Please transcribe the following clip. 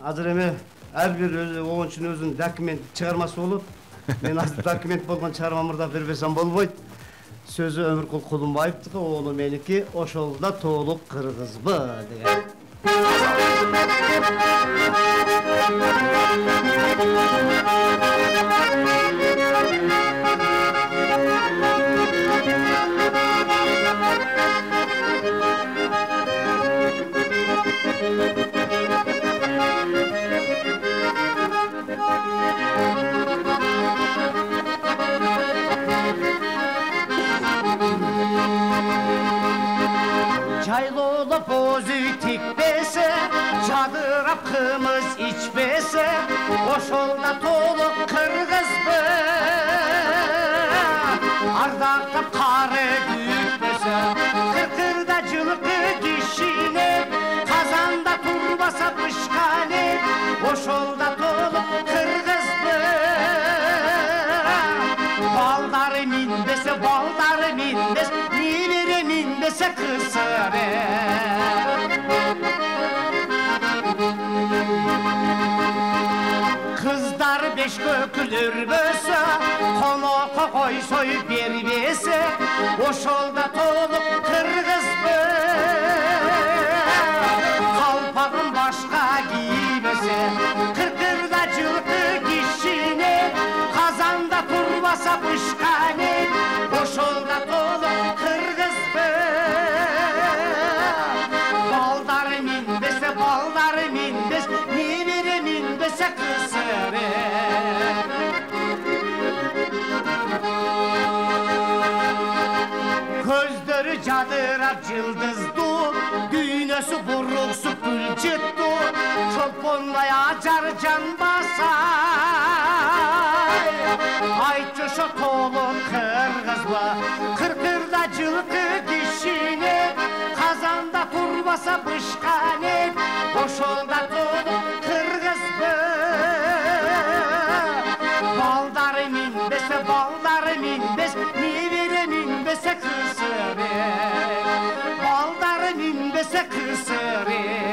азыр эме ар бир оңчунун өзүнүн документ чыгармасы болот. Мен азыр документ болгон чыгармамды да бербесем болбойт. Сөзү Өмүркул Кулунбаевдики, ону меники, ошол да толук кыргызбы деген. Жайлоолуп өзү тикпесе, жадырап кымыз ичпесе, ошол да толук кыргызбы. Ардактап кары күтпөсө, кыркырда жылкы кишине, казанда турбаса пышкане, ошол да толук кыргызбы. Балдары минбесе, небере минбесе кысыры. Kızlar beş kökül örбөсө, konoko koy soyup berбесе, ошолда толук кыргызбы. Калпагын башка кийбесе, кыркырда жылкы кишине, казанда турбаса пышкане, ошолда толук кыргызбы. Балдары минбесе, небере минбесе кысыры. Көздөрү жадырап жылдызду, дүйнөсү буруксуп гүл жытту, чолпонбай ажар жанбасай. Айтчы ошо толук кыргызбы, кыркырда жылкы кишине, казанда турбаса пышкане, ошолда толук кыргызбы. Балдары минбесе, небере минбесе кысыры. Балдары минбесе кысыры.